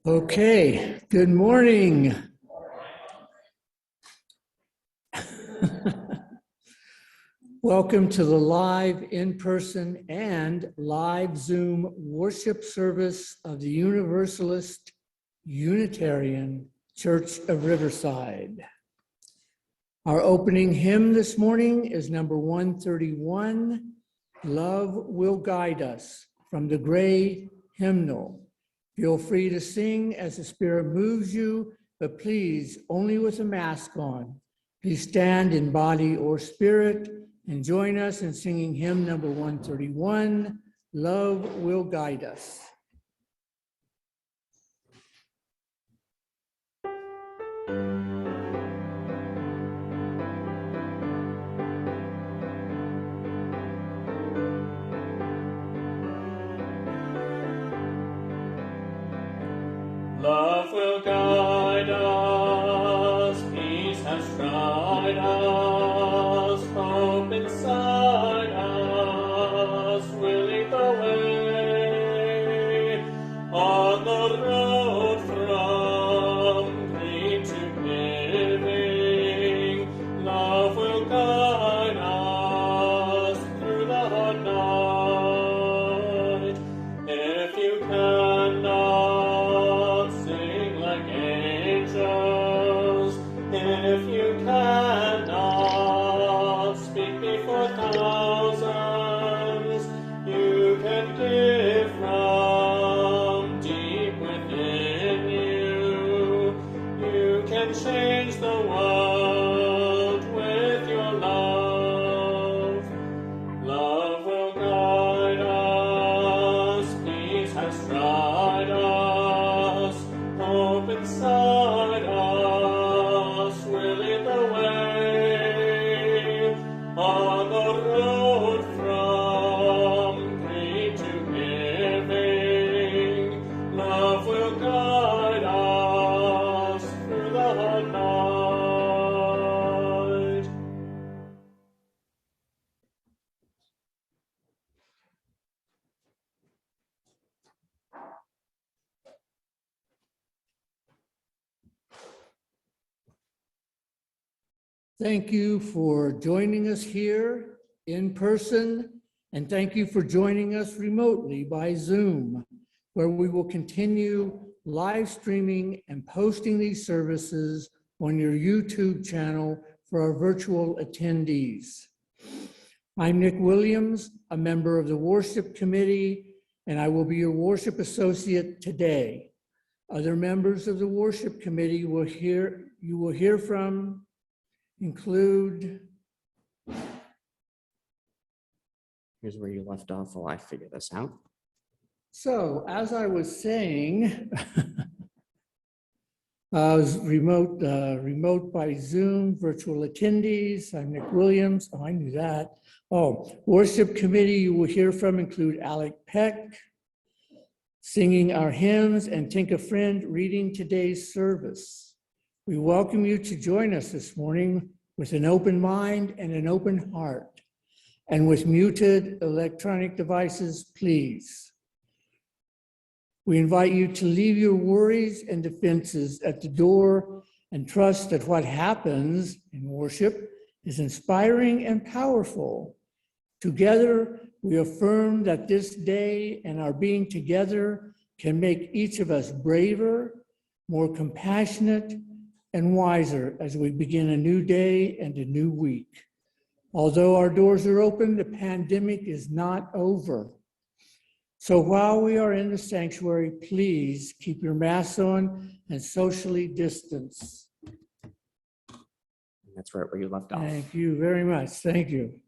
Okay, good morning. Welcome to the live in-person and live Zoom worship service of the Universalist Unitarian Church of Riverside. Our opening hymn this morning is number 131, Love Will Guide Us, from the Gray Hymnal. Feel free to sing as the Spirit moves you, but please, only with a mask on. Please stand in body or spirit and join us in singing hymn number 131, Love Will Guide Us. Love will guide us, peace has tried us, hope inside us will lead the way. On the road from greed to giving, love will guide us through the night. If you cannot sing like angels, if you cannot speak before thousands, you can give from deep within you. You can change the world with your love. Love will guide us, peace has tried us, hope inside us will lead the way. On the road from greed to giving, love will guide us through the night. Thank you for joining us here in person, and thank you for joining us remotely by Zoom, where we will continue live streaming and posting these services on your YouTube channel for our virtual attendees. I'm Nick Williams, a member of the worship committee, and I will be your worship associate today. Other members of the worship committee you will hear from include. Here's where you left off while I figure this out. So, as I was saying, I was remote by Zoom, virtual attendees. I'm Nick Williams. Oh, I knew that. Oh, worship committee you will hear from include Alec Peck, singing our hymns, and Tinka Friend reading today's service. We welcome you to join us this morning with an open mind and an open heart, and with muted electronic devices, please. We invite you to leave your worries and defenses at the door and trust that what happens in worship is inspiring and powerful. Together, we affirm that this day and our being together can make each of us braver, more compassionate, and wiser as we begin a new day and a new week. Although our doors are open, the pandemic is not over. So while we are in the sanctuary, please keep your masks on and socially distance. That's right where you left off. Thank you very much. Thank you.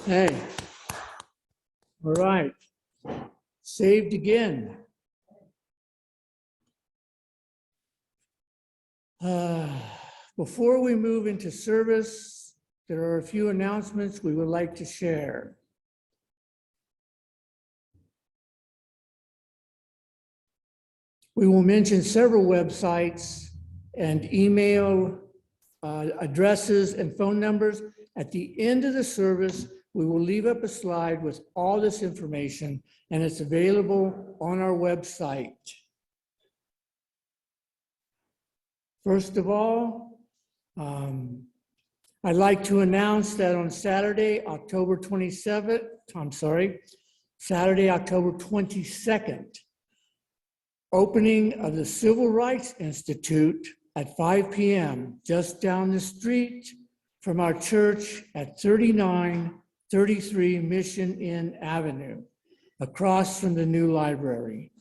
Hey. All right. Saved again. Before we move into service, there are a few announcements we would like to share. We will mention several websites and email addresses and phone numbers. At the end of the service, we will leave up a slide with all this information, and it's available on our website. First of all, I'd like to announce that on Saturday, October 22nd, opening of the Civil Rights Institute at 5 p.m., just down the street from our church at 3933 Mission Inn Avenue, across from the new library.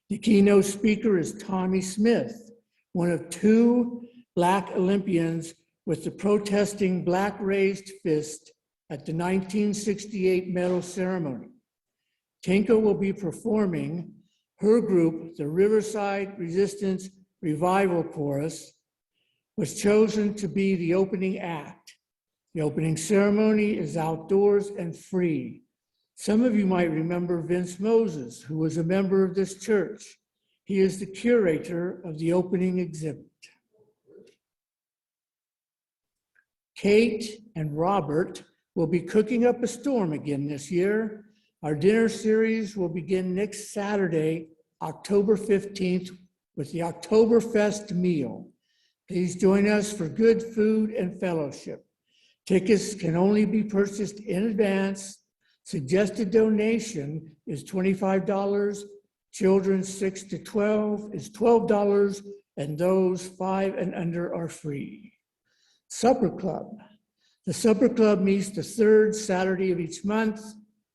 The keynote speaker is Tommy Smith, one of two Black Olympians with the protesting Black raised fist at the 1968 medal ceremony. Tinka will be performing. Her group, the Riverside Resistance Revival Chorus, was chosen to be the opening act. The opening ceremony is outdoors and free. Some of you might remember Vince Moses, who was a member of this church. He is the curator of the opening exhibit. Kate and Robert will be cooking up a storm again this year. Our dinner series will begin next Saturday, October 15th, with the Oktoberfest meal. Please join us for good food and fellowship. Tickets can only be purchased in advance. Suggested donation is $25. Children 6 to 12 is $12, and those 5 and under are free. Supper Club. The Supper Club meets the third Saturday of each month.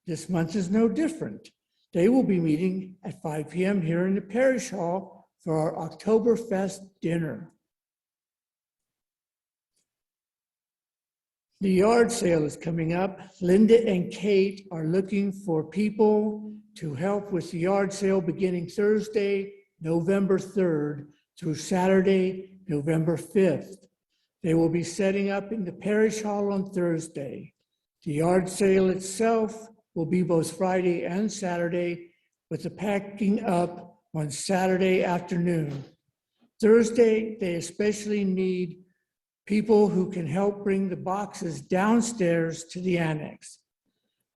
This month is no different. They will be meeting at 5 p.m. here in the parish hall for our Oktoberfest dinner. The yard sale is coming up. Linda and Kate are looking for people to help with the yard sale beginning Thursday, November 3rd through Saturday, November 5th. They will be setting up in the parish hall on Thursday. The yard sale itself will be both Friday and Saturday, with the packing up on Saturday afternoon. Thursday, they especially need people who can help bring the boxes downstairs to the annex.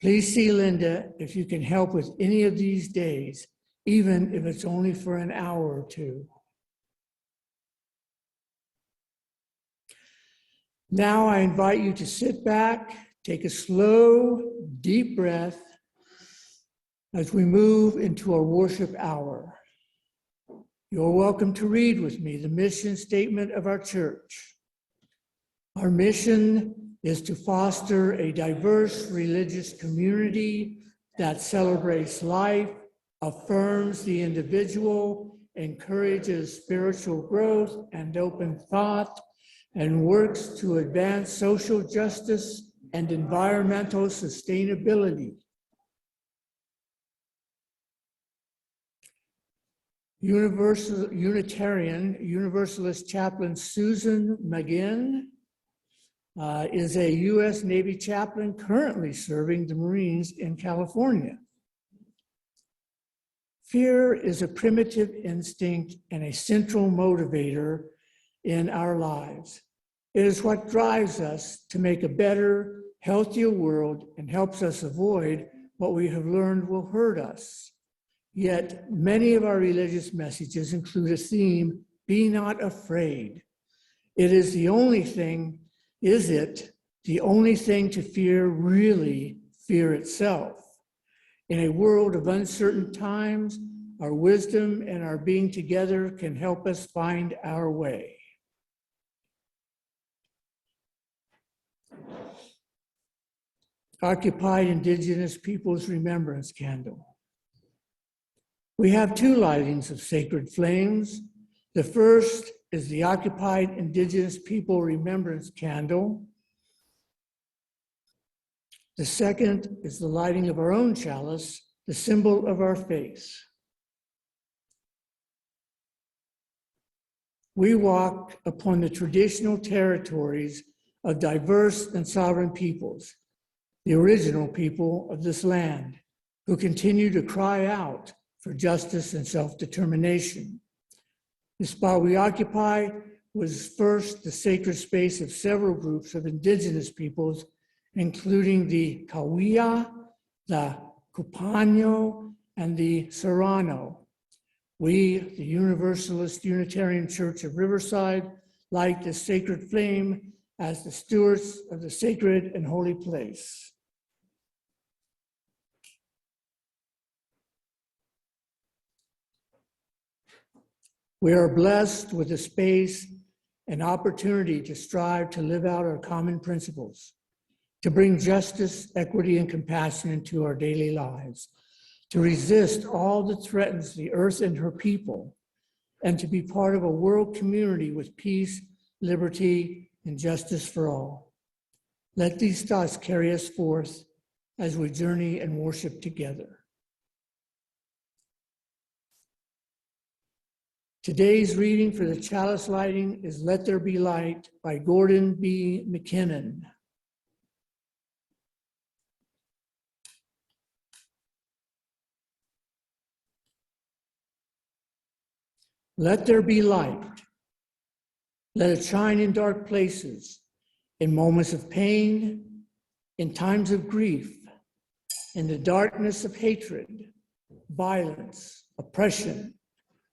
Please see Linda if you can help with any of these days, even if it's only for an hour or two. Now I invite you to sit back, take a slow, deep breath as we move into our worship hour. You're welcome to read with me the mission statement of our church. Our mission is to foster a diverse religious community that celebrates life, affirms the individual, encourages spiritual growth and open thought, and works to advance social justice and environmental sustainability. Unitarian Universalist Chaplain Susan Maginn is a U.S. Navy chaplain currently serving the Marines in California. Fear is a primitive instinct and a central motivator in our lives. It is what drives us to make a better, healthier world and helps us avoid what we have learned will hurt us. Yet many of our religious messages include a theme, be not afraid. Is it the only thing to fear really fear itself? In a world of uncertain times, our wisdom and our being together can help us find our way. Occupied Indigenous Peoples Remembrance Candle. We have two lightings of sacred flames. The first is the Occupied Indigenous People Remembrance Candle. The second is the lighting of our own chalice, the symbol of our faith. We walk upon the traditional territories of diverse and sovereign peoples, the original people of this land, who continue to cry out for justice and self-determination. The spot we occupy was first the sacred space of several groups of indigenous peoples, including the Cahuilla, the Cupaño, and the Serrano. We, the Universalist Unitarian Church of Riverside, light the sacred flame as the stewards of the sacred and holy place. We are blessed with the space and opportunity to strive to live out our common principles, to bring justice, equity, and compassion into our daily lives, to resist all that threatens the earth and her people, and to be part of a world community with peace, liberty, and justice for all. Let these thoughts carry us forth as we journey and worship together. Today's reading for the chalice lighting is Let There Be Light by Gordon B. McKinnon. Let there be light. Let it shine in dark places, in moments of pain, in times of grief, in the darkness of hatred, violence, oppression,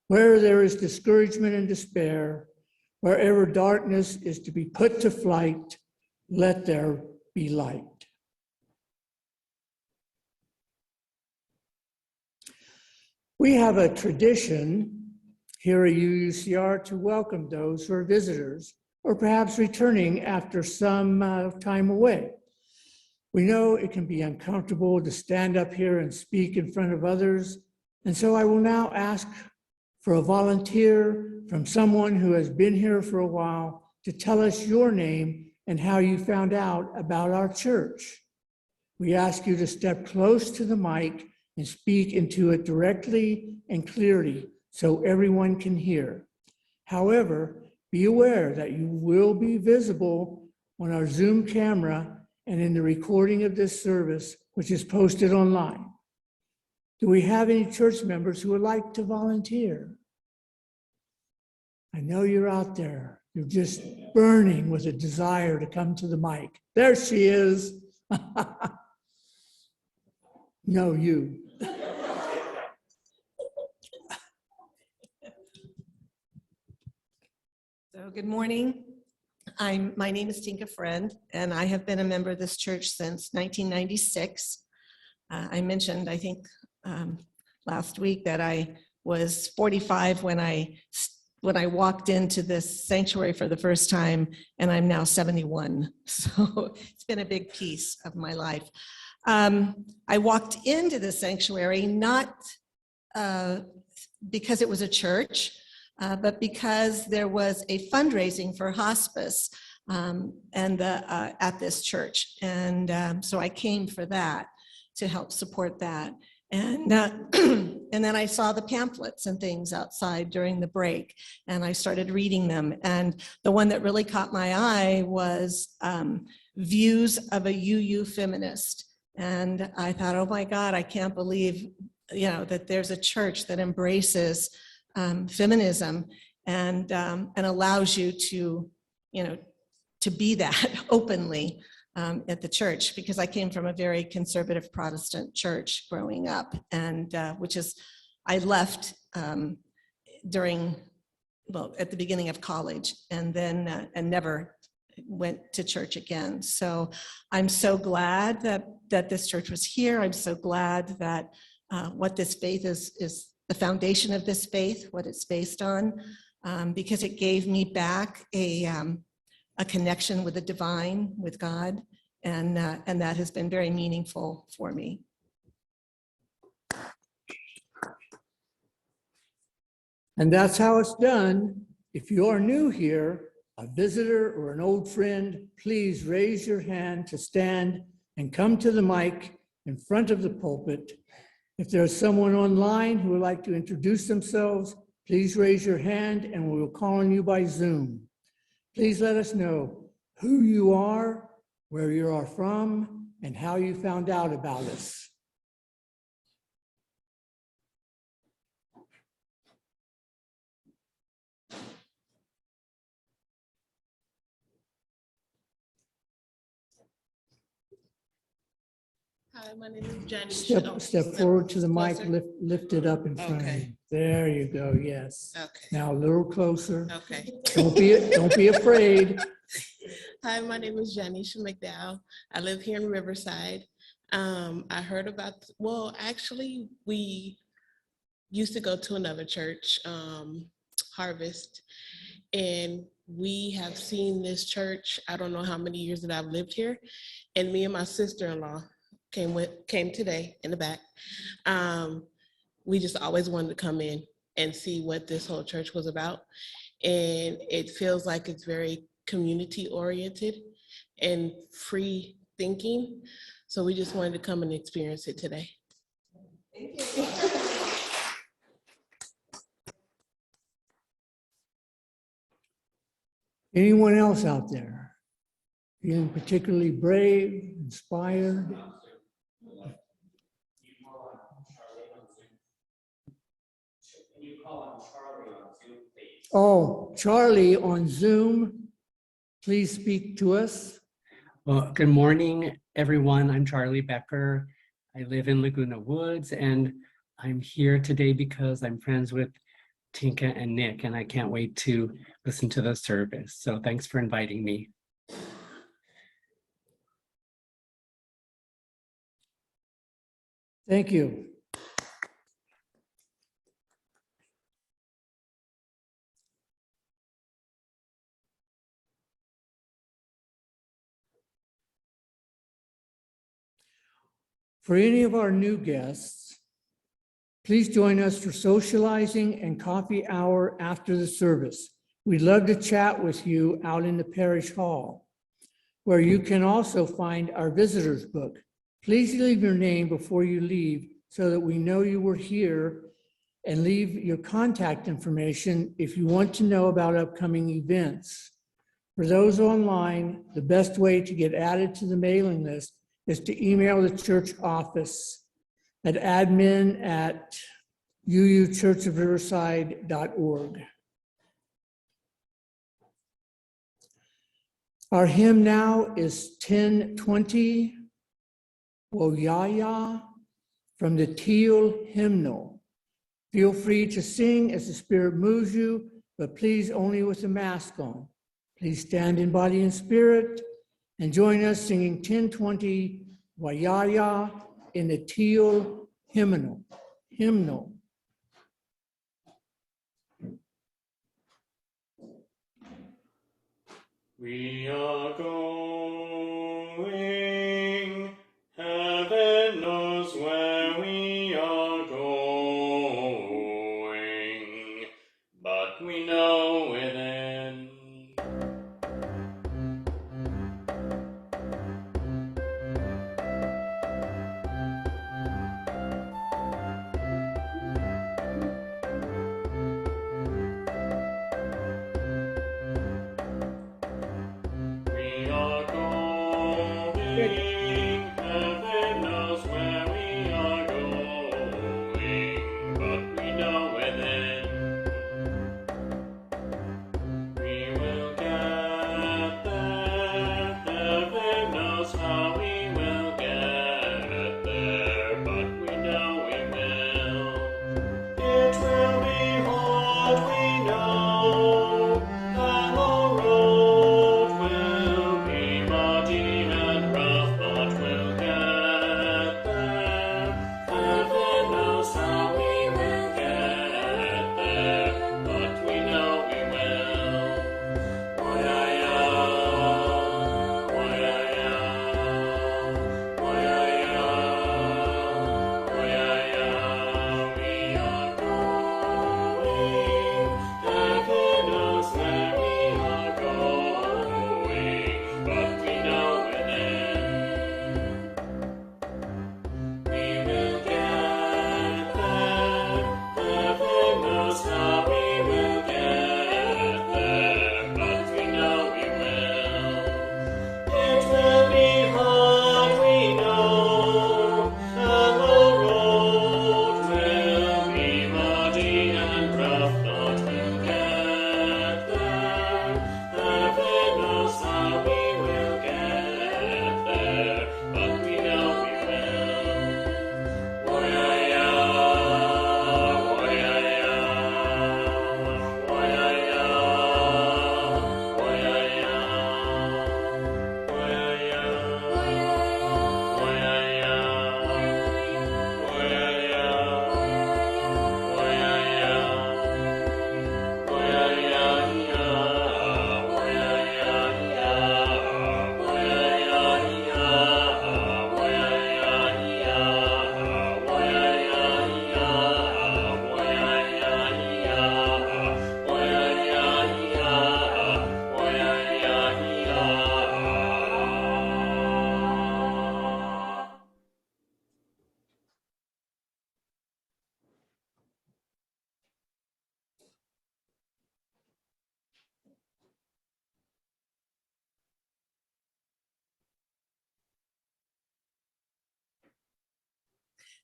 where there is discouragement and despair, wherever darkness is to be put to flight, let there be light. We have a tradition here at UUCR to welcome those who are visitors or perhaps returning after some time away. We know it can be uncomfortable to stand up here and speak in front of others, and so I will now ask for a volunteer from someone who has been here for a while to tell us your name and how you found out about our church. We ask you to step close to the mic and speak into it directly and clearly so everyone can hear. However, be aware that you will be visible on our Zoom camera and in the recording of this service, which is posted online. Do we have any church members who would like to volunteer? I know you're out there. You're just burning with a desire to come to the mic. There she is. No, you. So good morning. My name is Tinka, and I have been a member of this church since 1996. I mentioned, I think, last week that I was 45 when I walked into this sanctuary for the first time, and I'm now 71. So it's been a big piece of my life. I walked into the sanctuary not because it was a church, but because there was a fundraising for hospice at this church. And so I came for that, to help support that. And and then I saw the pamphlets and things outside during the break, and I started reading them. And the one that really caught my eye was Views of a UU Feminist. And I thought, oh my God, I can't believe, that there's a church that embraces feminism and allows you to, to be that openly. At the church, because I came from a very conservative Protestant church growing up, and I left at the beginning of college, and then and never went to church again. So I'm so glad that this church was here. I'm so glad that what this faith is the foundation of this faith, what it's based on, because it gave me back a connection with the divine, with God, and that has been very meaningful for me. And that's how it's done. If you are new here, a visitor or an old friend, please raise your hand to stand and come to the mic in front of the pulpit. If there's someone online who would like to introduce themselves, please raise your hand and we will call on you by Zoom. Please let us know who you are, where you are from, and how you found out about us. Hi, my name is Jenny. Step forward to the mic, closer. lift it up in front of you. Okay. There you go, yes. Okay, Now a little closer. okay. Don't be afraid. Hi, my name is Jenny McDowell. I live here in Riverside. I heard about, well, actually, we used to go to another church, Harvest, and we have seen this church, I don't know how many years that I've lived here, and me and my sister-in-law came today in the back. We just always wanted to come in and see what this whole church was about. And it feels like it's very community oriented and free thinking. So we just wanted to come and experience it today. Thank you. Anyone else out there? Feeling particularly brave, inspired? Oh, Charlie on Zoom, please speak to us. Well, good morning, everyone. I'm Charlie Becker. I live in Laguna Woods, and I'm here today because I'm friends with Tinka and Nick, and I can't wait to listen to the service. So thanks for inviting me. Thank you. For any of our new guests, please join us for socializing and coffee hour after the service. We'd love to chat with you out in the parish hall, where you can also find our visitors book. Please leave your name before you leave so that we know you were here, and leave your contact information if you want to know about upcoming events. For those online, the best way to get added to the mailing list is to email the church office at admin@uuchurchofriverside.org. Our hymn now is 1020, Woyaya, from the Teal hymnal. Feel free to sing as the Spirit moves you, but please only with a mask on. Please stand in body and spirit and join us singing 1020, Woyaya, in the Teal hymnal. We are going, heaven knows where we are going, but we know within. We are going, heaven knows where we are going, but we know within. We will get there, heaven knows how we will get there, but we know we will. It will be hard, we know, and the road will be muddy and rough, but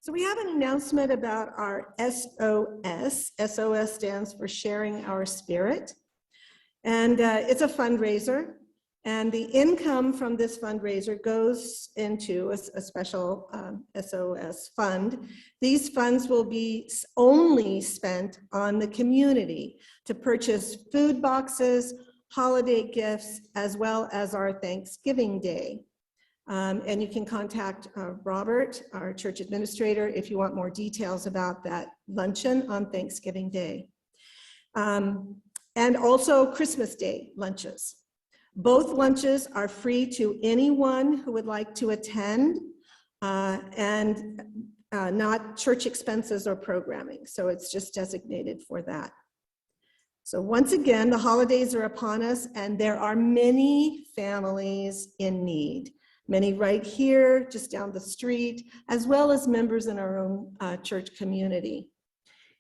So we have an announcement about our SOS. SOS stands for Sharing Our Spirit. And it's a fundraiser. And the income from this fundraiser goes into a special SOS fund. These funds will be only spent on the community to purchase food boxes, holiday gifts, as well as our Thanksgiving Day. And you can contact Robert, our church administrator, if you want more details about that luncheon on Thanksgiving Day. And also Christmas Day lunches. Both lunches are free to anyone who would like to attend and not church expenses or programming. So it's just designated for that. So once again, the holidays are upon us and there are many families in need. Many right here, just down the street, as well as members in our own church community.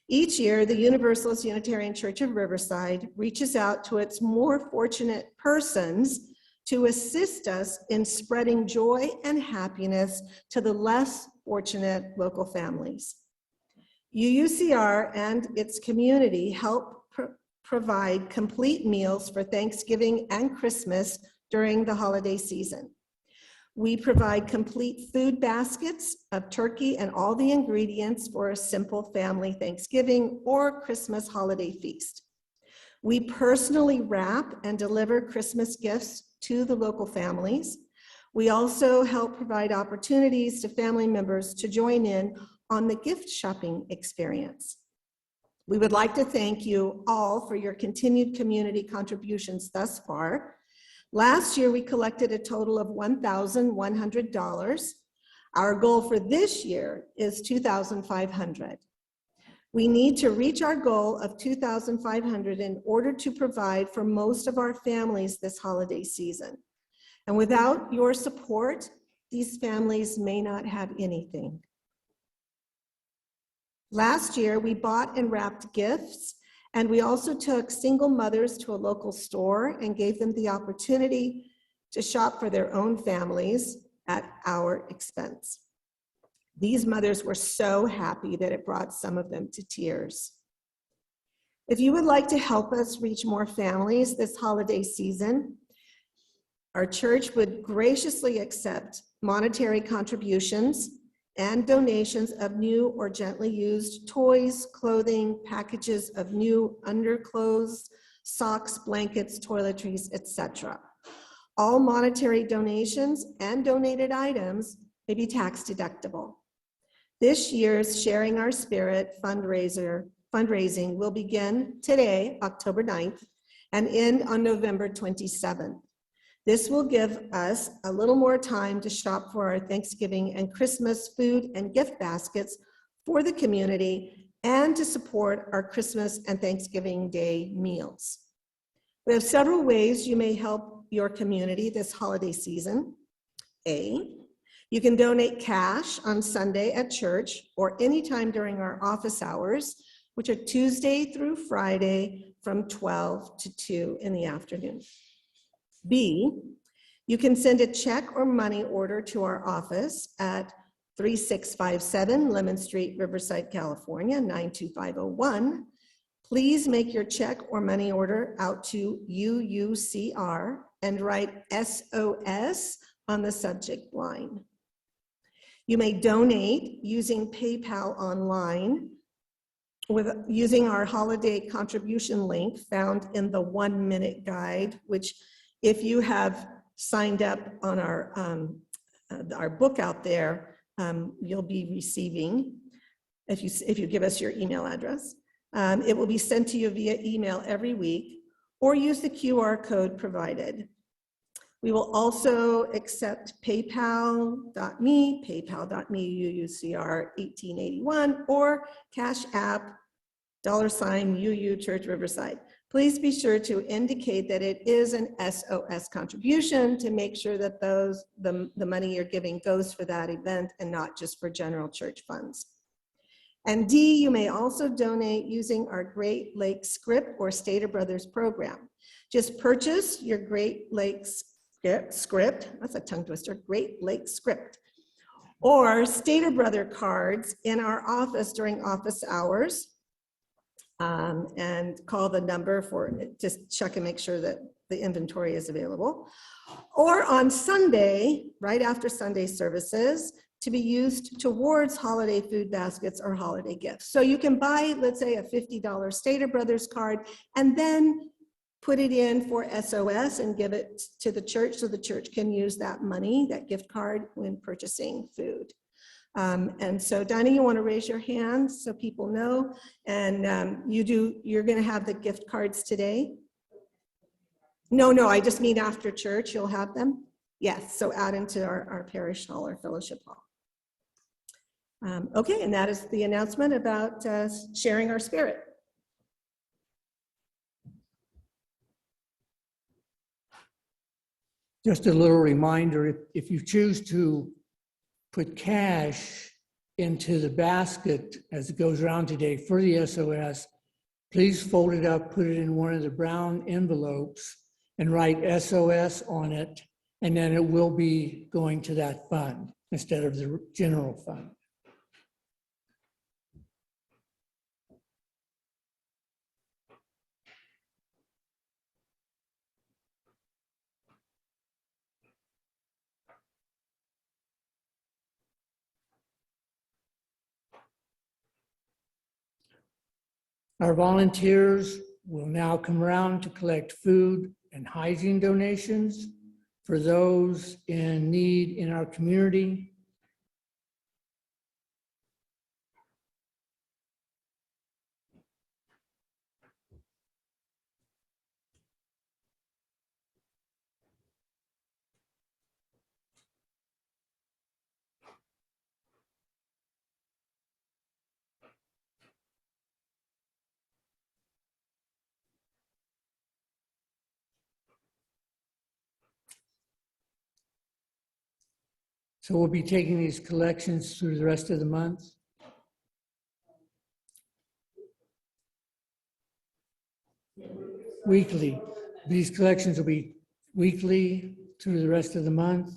Each year, the Universalist Unitarian Church of Riverside reaches out to its more fortunate persons to assist us in spreading joy and happiness to the less fortunate local families. UUCR and its community help provide complete meals for Thanksgiving and Christmas during the holiday season. We provide complete food baskets of turkey and all the ingredients for a simple family Thanksgiving or Christmas holiday feast. We personally wrap and deliver Christmas gifts to the local families. We also help provide opportunities to family members to join in on the gift shopping experience. We would like to thank you all for your continued community contributions thus far. Last year, we collected a total of $1,100. Our goal for this year is $2,500. We need to reach our goal of $2,500 in order to provide for most of our families this holiday season. And without your support, these families may not have anything. Last year, we bought and wrapped gifts, and we also took single mothers to a local store and gave them the opportunity to shop for their own families at our expense. These mothers were so happy that it brought some of them to tears. If you would like to help us reach more families this holiday season, our church would graciously accept monetary contributions and donations of new or gently used toys, clothing, packages of new underclothes, socks, blankets, toiletries, etc. All monetary donations and donated items may be tax deductible. This year's Sharing Our Spirit fundraising will begin today, October 9th, and end on November 27th. This will give us a little more time to shop for our Thanksgiving and Christmas food and gift baskets for the community and to support our Christmas and Thanksgiving Day meals. We have several ways you may help your community this holiday season. A, you can donate cash on Sunday at church or anytime during our office hours, which are Tuesday through Friday from 12 to 2 in the afternoon. B, you can send a check or money order to our office at 3657 Lemon Street, Riverside, California, 92501. Please make your check or money order out to UUCR and write SOS on the subject line. You may donate using PayPal online using our holiday contribution link found in the 1-minute guide, which if you have signed up on our book out there, you'll be receiving, if you give us your email address. It will be sent to you via email every week, or use the QR code provided. We will also accept paypal.me, UUCR1881, or Cash App, $UU Church Riverside. Please be sure to indicate that it is an SOS contribution to make sure that the money you're giving goes for that event and not just for general church funds. And D, you may also donate using our Great Lakes Script or Stater Brothers program. Just purchase your Great Lakes script, that's a tongue twister, Great Lakes Script, or Stater Brother cards in our office during office hours. And call the number for, just check and make sure that the inventory is available. Or on Sunday, right after Sunday services, to be used towards holiday food baskets or holiday gifts. So you can buy, let's say, a $50 Stater Brothers card and then put it in for SOS and give it to the church so the church can use that money, that gift card, when purchasing food. And so Dinah, you want to raise your hand so people know, and you're going to have the gift cards today? No, I just mean after church, you'll have them? Yes, so add into our parish hall or fellowship hall. Okay, and that is the announcement about sharing our spirit. Just a little reminder, if you choose to put cash into the basket as it goes around today for the SOS, please fold it up, put it in one of the brown envelopes and write SOS on it, and then it will be going to that fund instead of the general fund. Our volunteers will now come around to collect food and hygiene donations for those in need in our community. So we'll be taking these collections through the rest of the month. Weekly. These collections will be weekly through the rest of the month,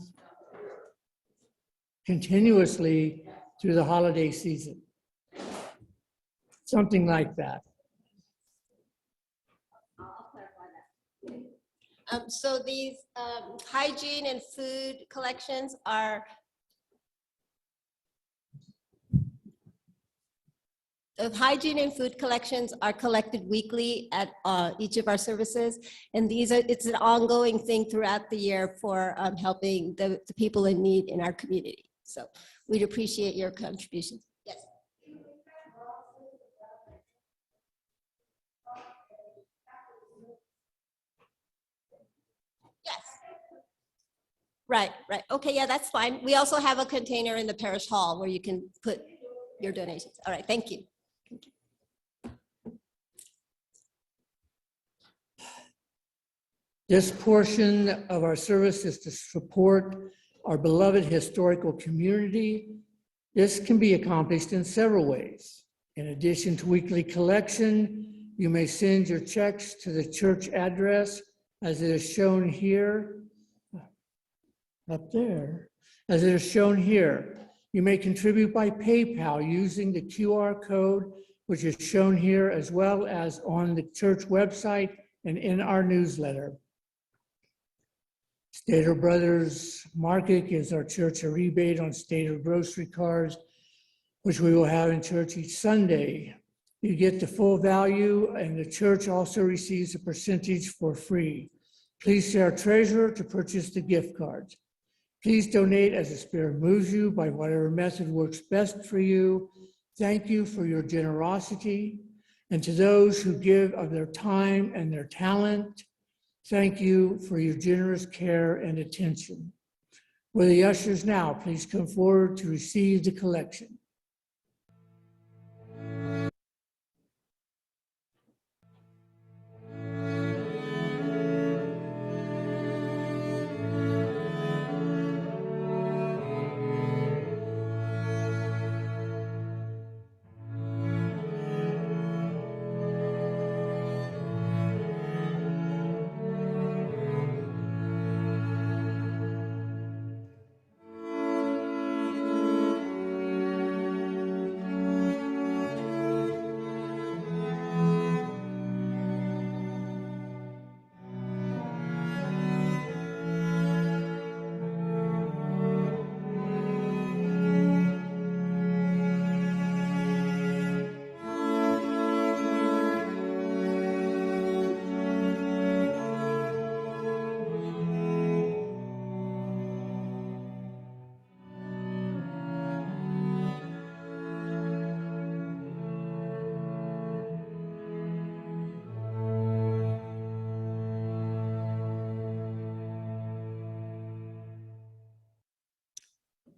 continuously through the holiday season. Something like that. So these hygiene and food collections are collected weekly at each of our services, and it's an ongoing thing throughout the year for helping the people in need in our community. So we'd appreciate your contributions. Yes. Yes. Right. Okay, yeah, that's fine. We also have a container in the parish hall where you can put your donations. All right, thank you. This portion of our service is to support our beloved historical community. This can be accomplished in several ways. In addition to weekly collection, you may send your checks to the church address as it is shown here, up there, as it is shown here. You may contribute by PayPal using the QR code, which is shown here, as well as on the church website and in our newsletter. Stater Brothers Market gives our church a rebate on Stater grocery cards, which we will have in church each Sunday. You get the full value, and the church also receives a percentage for free. Please see our treasurer to purchase the gift cards. Please donate as the Spirit moves you by whatever method works best for you. Thank you for your generosity. And to those who give of their time and their talent, thank you for your generous care and attention. Will the ushers now please come forward to receive the collection?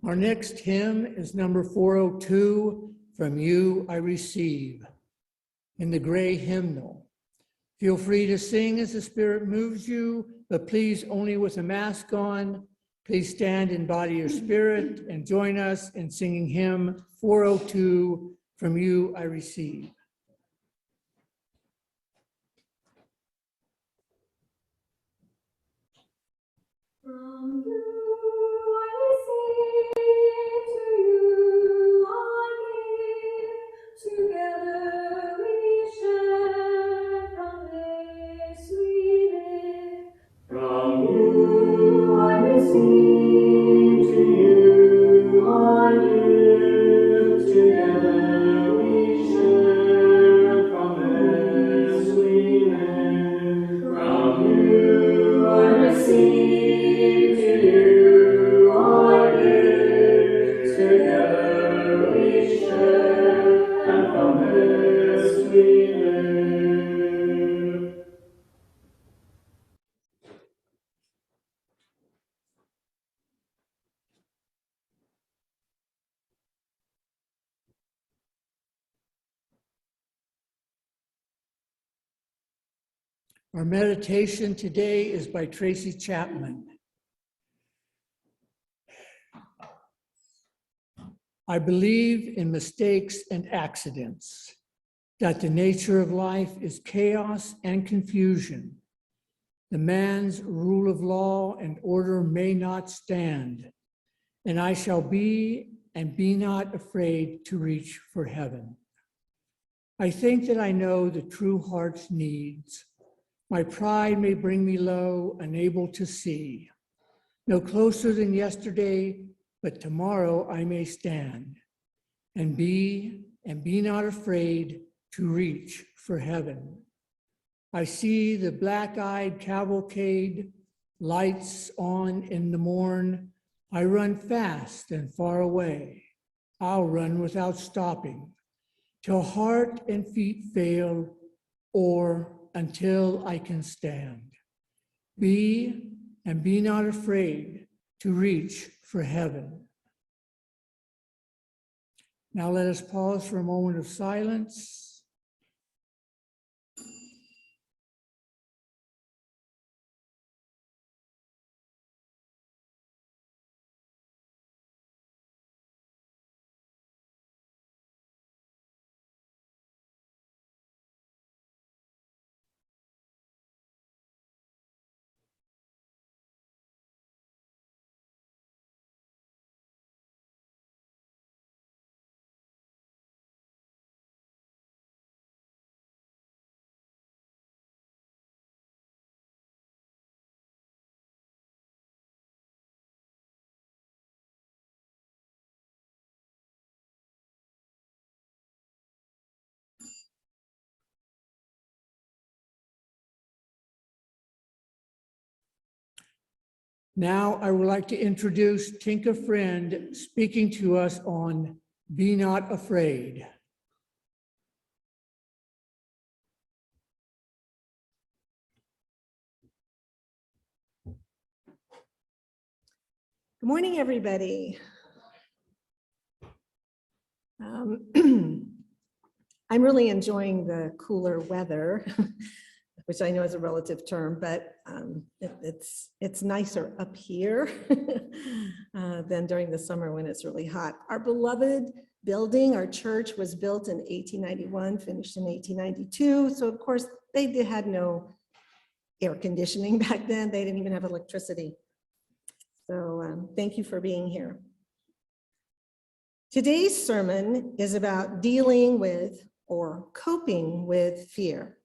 Our next hymn is number 402, From You I Receive, in the gray hymnal. Feel free to sing as the Spirit moves you, but please only with a mask on. Please stand in body or spirit and join us in singing hymn 402, From You I Receive. From you I receive, to you I give. Together we share from this we live. From you I receive, to you I give. Together we share from this we live. From you I receive, to you I give. Together we share, and from this we live. Our meditation today is by Tracy Chapman. I believe in mistakes and accidents, that the nature of life is chaos and confusion. The man's rule of law and order may not stand, and I shall be and be not afraid to reach for heaven. I think that I know the true heart's needs. My pride may bring me low, unable to see. No closer than yesterday, but tomorrow I may stand and be not afraid to reach for heaven. I see the black-eyed cavalcade, lights on in the morn. I run fast and far away. I'll run without stopping, till heart and feet fail, or until I can stand. Be and be not afraid to reach for heaven. Now let us pause for a moment of silence. Now I would like to introduce Tinka Friend speaking to us on Be Not Afraid. Good morning, everybody. I'm really enjoying the cooler weather, which I know is a relative term, but it's nicer up here than during the summer when it's really hot. Our beloved building, our church, was built in 1891, finished in 1892. So of course they had no air conditioning back then. They didn't even have electricity. So thank you for being here. Today's sermon is about dealing with or coping with fear.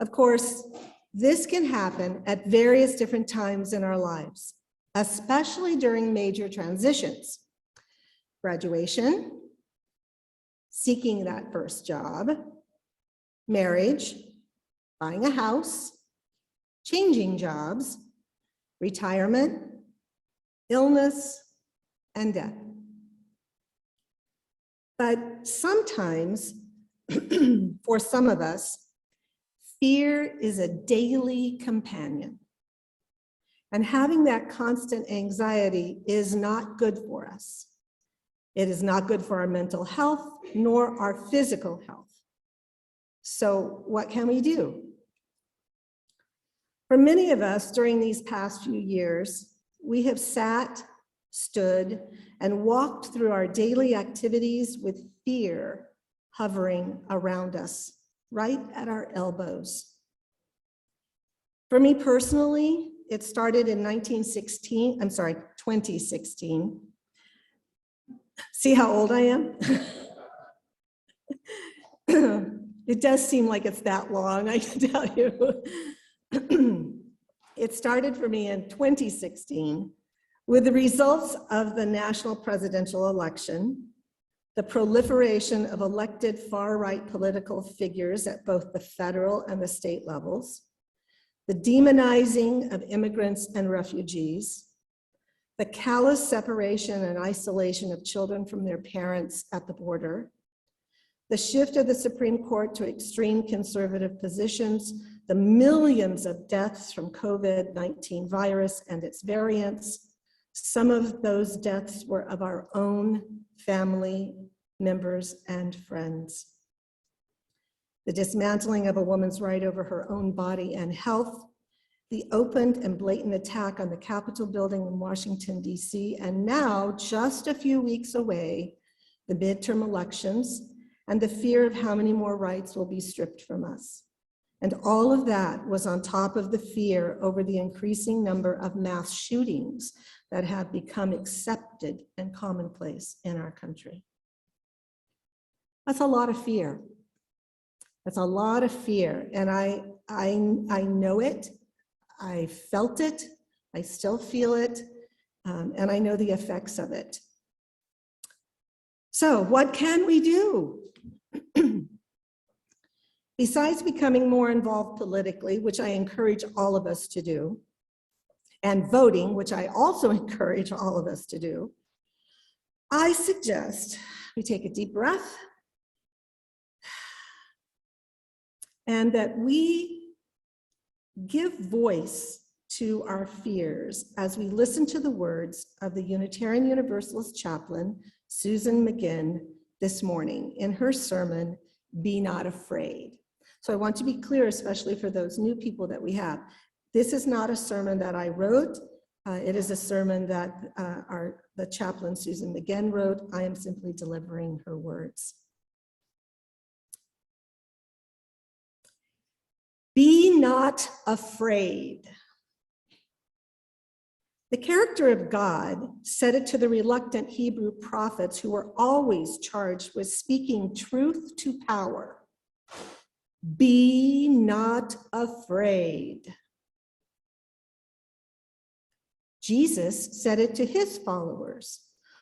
Of course, this can happen at various different times in our lives, especially during major transitions. Graduation, seeking that first job, marriage, buying a house, changing jobs, retirement, illness, and death. But sometimes, for some of us, fear is a daily companion. And having that constant anxiety is not good for us. It is not good for our mental health, nor our physical health. So what can we do? For many of us during these past few years, we have sat, stood, and walked through our daily activities with fear hovering around us, right at our elbows. For me personally, it started in 2016. See how old I am? It does seem like it's that long, I can tell you. It started for me in 2016 with the results of the national presidential election, the proliferation of elected far-right political figures at both the federal and the state levels, the demonizing of immigrants and refugees, the callous separation and isolation of children from their parents at the border, the shift of the Supreme Court to extreme conservative positions, the millions of deaths from COVID-19 virus and its variants. Some of those deaths were of our own family members and friends. The dismantling of a woman's right over her own body and health, the open and blatant attack on the Capitol building in Washington, D.C., and now, just a few weeks away, the midterm elections and the fear of how many more rights will be stripped from us. And all of that was on top of the fear over the increasing number of mass shootings that have become accepted and commonplace in our country. That's a lot of fear. That's a lot of fear, and I know it. I felt it, I still feel it, and I know the effects of it. So what can we do? Besides becoming more involved politically, which I encourage all of us to do, and voting, which I also encourage all of us to do, I suggest we take a deep breath and that we give voice to our fears as we listen to the words of the Unitarian Universalist chaplain, Susan Maginn, this morning in her sermon, Be Not Afraid. So I want to be clear, especially for those new people that we have. This is not a sermon that I wrote. It is a sermon that the chaplain, Susan Maginn, wrote. I am simply delivering her words. Be not afraid. The character of God said it to the reluctant Hebrew prophets who were always charged with speaking truth to power. Be not afraid. Jesus said it to his followers,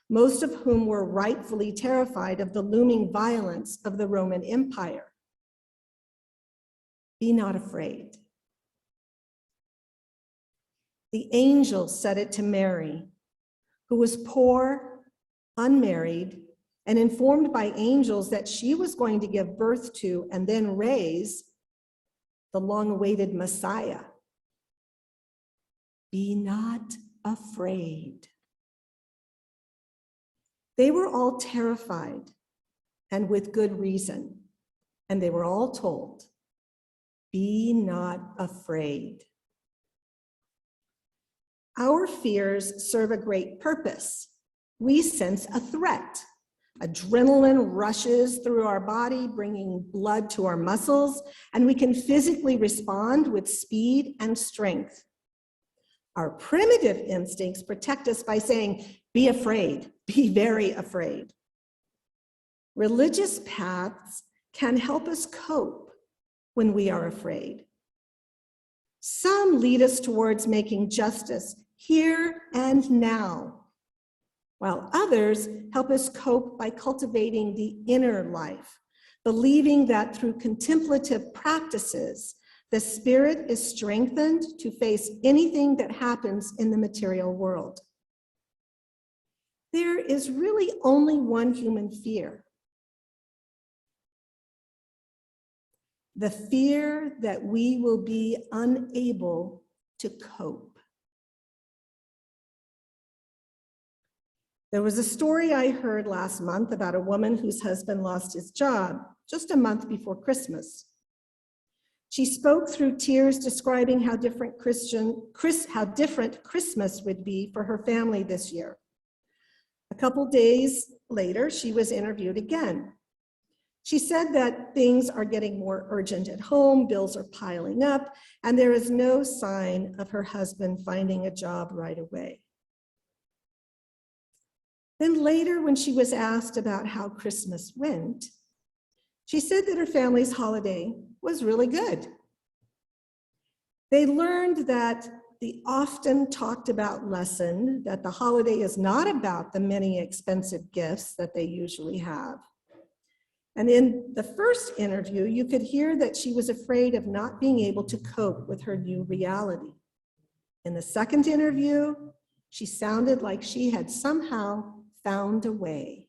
most of whom were rightfully terrified of the looming violence of the Roman Empire. Be not afraid. The angel said it to Mary, who was poor, unmarried, and informed by angels that she was going to give birth to and then raise the long-awaited Messiah. Be not afraid. They were all terrified, and with good reason, and they were all told, be not afraid. Our fears serve a great purpose. We sense a threat. Adrenaline rushes through our body, bringing blood to our muscles, and we can physically respond with speed and strength. Our primitive instincts protect us by saying, be afraid, be very afraid. Religious paths can help us cope when we are afraid. Some lead us towards making justice here and now, while others help us cope by cultivating the inner life, believing that through contemplative practices, the spirit is strengthened to face anything that happens in the material world. There is really only one human fear. The fear that we will be unable to cope. There was a story I heard last month about a woman whose husband lost his job just a month before Christmas. She spoke through tears, describing how different Christmas would be for her family this year. A couple days later, she was interviewed again. She said that things are getting more urgent at home, bills are piling up, and there is no sign of her husband finding a job right away. Then later, when she was asked about how Christmas went, she said that her family's holiday was really good. They learned that the often talked about lesson that the holiday is not about the many expensive gifts that they usually have. And in the first interview, you could hear that she was afraid of not being able to cope with her new reality. In the second interview, she sounded like she had somehow found a way.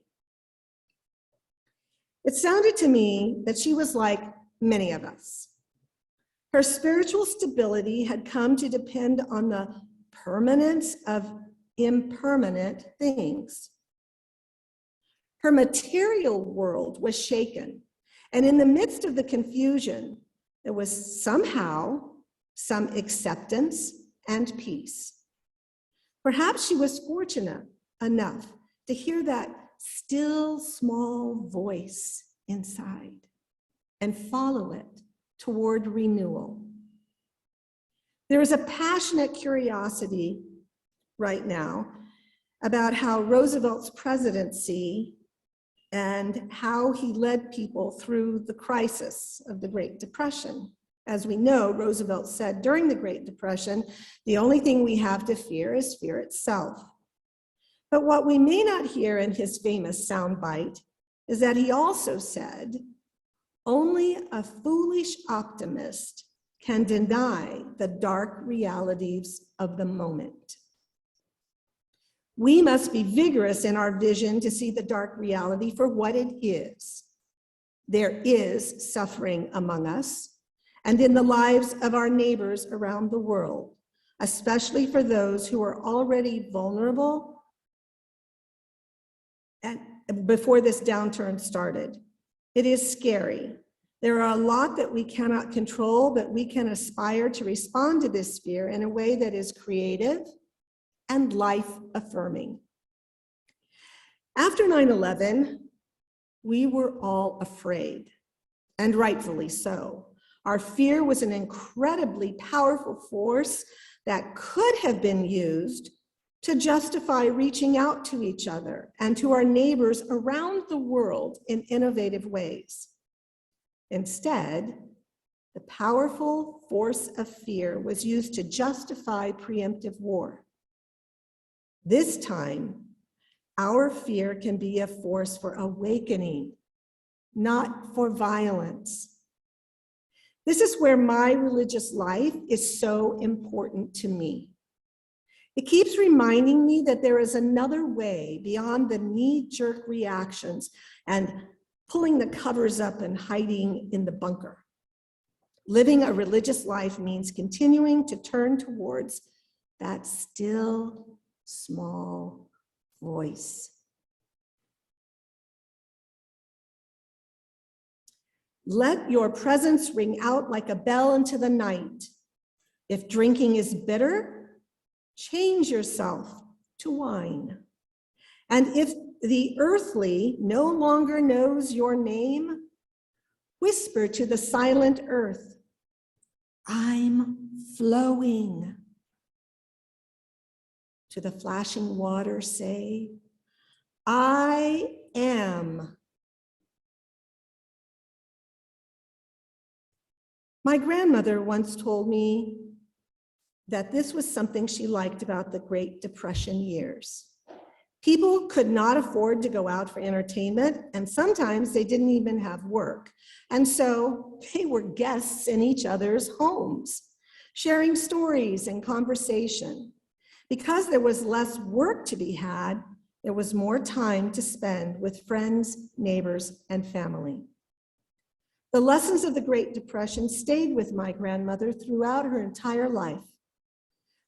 It sounded to me that she was like many of us. Her spiritual stability had come to depend on the permanence of impermanent things. Her material world was shaken, and in the midst of the confusion, there was somehow some acceptance and peace. Perhaps she was fortunate enough to hear that still small voice inside and follow it toward renewal. There is a passionate curiosity right now about how Roosevelt's presidency and how he led people through the crisis of the Great Depression. As we know, Roosevelt said during the Great Depression, the only thing we have to fear is fear itself. But what we may not hear in his famous soundbite is that he also said, only a foolish optimist can deny the dark realities of the moment. We must be vigorous in our vision to see the dark reality for what it is. There is suffering among us and in the lives of our neighbors around the world, especially for those who are already vulnerable and before this downturn started. It is scary. There are a lot that we cannot control, but we can aspire to respond to this fear in a way that is creative and life-affirming. After 9/11, we were all afraid, and rightfully so. Our fear was an incredibly powerful force that could have been used to justify reaching out to each other and to our neighbors around the world in innovative ways. Instead, the powerful force of fear was used to justify preemptive war. This time, our fear can be a force for awakening, not for violence. This is where my religious life is so important to me. It keeps reminding me that there is another way beyond the knee-jerk reactions and pulling the covers up and hiding in the bunker. Living a religious life means continuing to turn towards that still, small voice. Let your presence ring out like a bell into the night. If drinking is bitter, change yourself to wine. And if the earthly no longer knows your name, whisper to the silent earth, I'm flowing. To the flashing water say, I am. My grandmother once told me that this was something she liked about the Great Depression years. People could not afford to go out for entertainment, and sometimes they didn't even have work. And so they were guests in each other's homes, sharing stories and conversation. Because there was less work to be had, there was more time to spend with friends, neighbors, and family. The lessons of the Great Depression stayed with my grandmother throughout her entire life.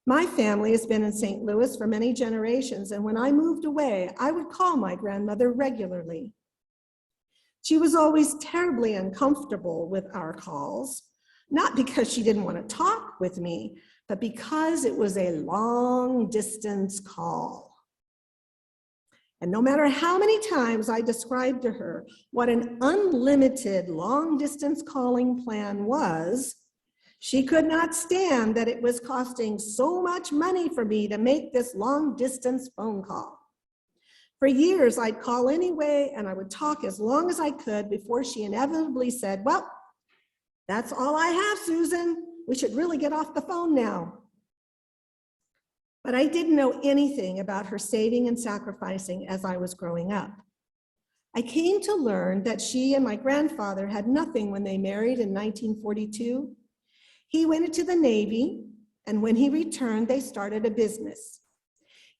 My family has been in St. Louis for many generations, and when I moved away, I would call my grandmother regularly. She was always terribly uncomfortable with our calls, not because she didn't want to talk with me, but because it was a long distance call. And no matter how many times I described to her what an unlimited long distance calling plan was, she could not stand that it was costing so much money for me to make this long distance phone call. For years, I'd call anyway, and I would talk as long as I could before she inevitably said, "Well, that's all I have, Susan. We should really get off the phone now." But I didn't know anything about her saving and sacrificing as I was growing up. I came to learn that she and my grandfather had nothing when they married in 1942. He went into the Navy, and when he returned, they started a business.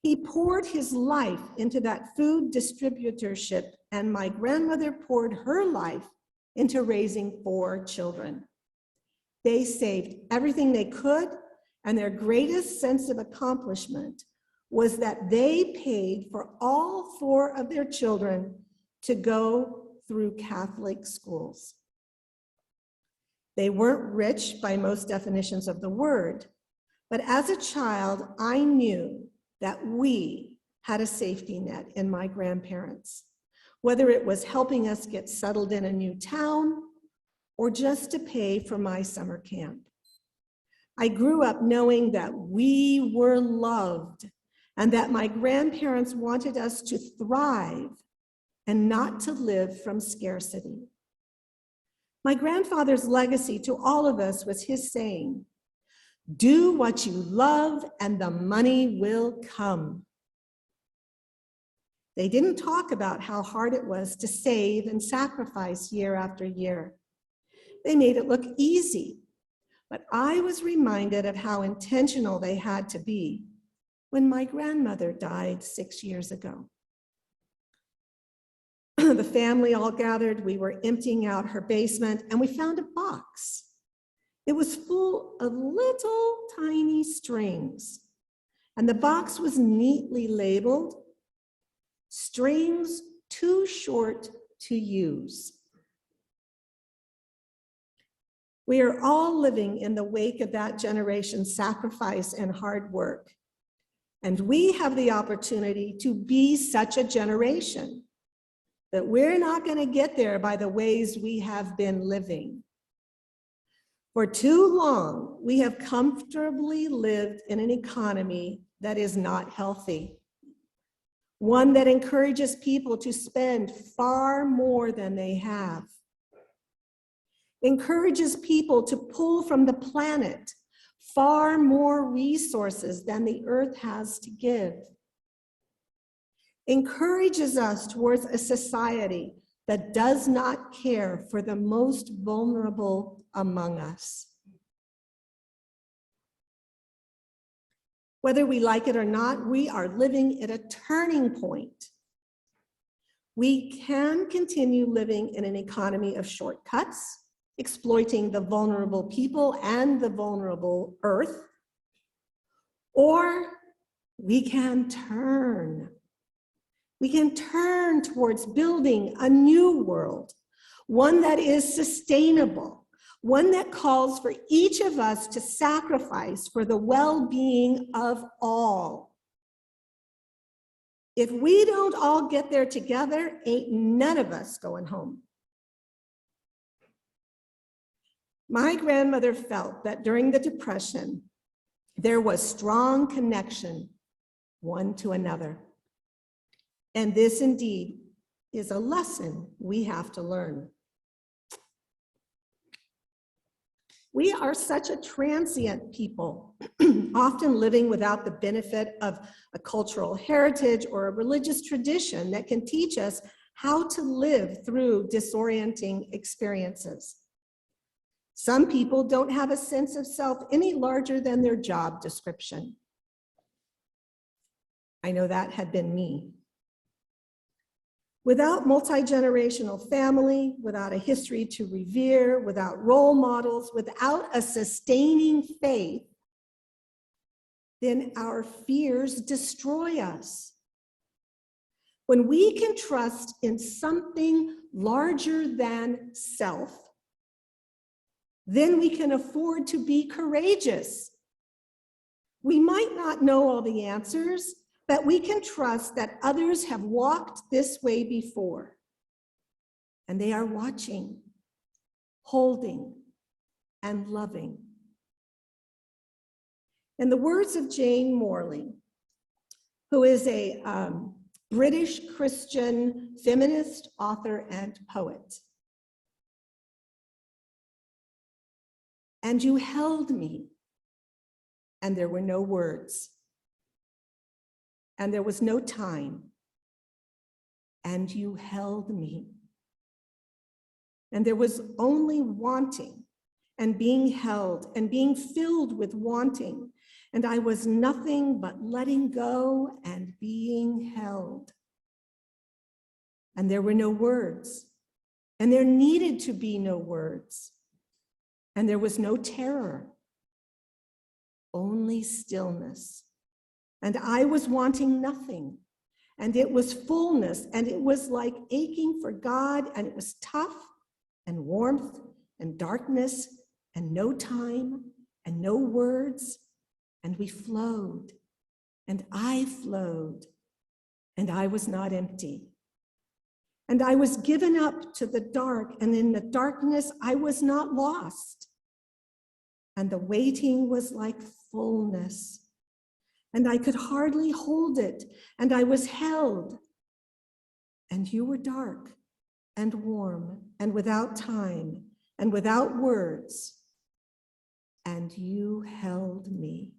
He poured his life into that food distributorship, and my grandmother poured her life into raising 4 children. They saved everything they could, and their greatest sense of accomplishment was that they paid for all 4 of their children to go through Catholic schools. They weren't rich by most definitions of the word, but as a child, I knew that we had a safety net in my grandparents, whether it was helping us get settled in a new town or just to pay for my summer camp. I grew up knowing that we were loved and that my grandparents wanted us to thrive and not to live from scarcity. My grandfather's legacy to all of us was his saying, "Do what you love and the money will come." They didn't talk about how hard it was to save and sacrifice year after year. They made it look easy, but I was reminded of how intentional they had to be when my grandmother died 6 years ago. The family all gathered, we were emptying out her basement, and we found a box. It was full of little tiny strings, and the box was neatly labeled, "Strings too short to use." We are all living in the wake of that generation's sacrifice and hard work, and we have the opportunity to be such a generation. But we're not going to get there by the ways we have been living. For too long, we have comfortably lived in an economy that is not healthy, one that encourages people to spend far more than they have, encourages people to pull from the planet far more resources than the earth has to give, encourages us towards a society that does not care for the most vulnerable among us. Whether we like it or not, we are living at a turning point. We can continue living in an economy of shortcuts, exploiting the vulnerable people and the vulnerable earth, or we can turn. We can turn towards building a new world, one that is sustainable, one that calls for each of us to sacrifice for the well-being of all. If we don't all get there together, ain't none of us going home. My grandmother felt that during the Depression, there was strong connection one to another. And this indeed is a lesson we have to learn. We are such a transient people, often living without the benefit of a cultural heritage or a religious tradition that can teach us how to live through disorienting experiences. Some people don't have a sense of self any larger than their job description. I know that had been me. Without multi-generational family, without a history to revere, without role models, without a sustaining faith, then our fears destroy us. When we can trust in something larger than self, then we can afford to be courageous. We might not know all the answers, but we can trust that others have walked this way before, and they are watching, holding, and loving. In the words of Jane Morley, who is a British Christian feminist, author, and poet, "And you held me, and there were no words, and there was no time, and you held me. And there was only wanting and being held and being filled with wanting. And I was nothing but letting go and being held. And there were no words, and there needed to be no words. And there was no terror, only stillness. And I was wanting nothing, and it was fullness, and it was like aching for God, and it was tough and warmth and darkness and no time and no words. And we flowed, and I flowed, and I was not empty. And I was given up to the dark, and in the darkness, I was not lost. And the waiting was like fullness, and I could hardly hold it, and I was held. And you were dark and warm and without time and without words, and you held me.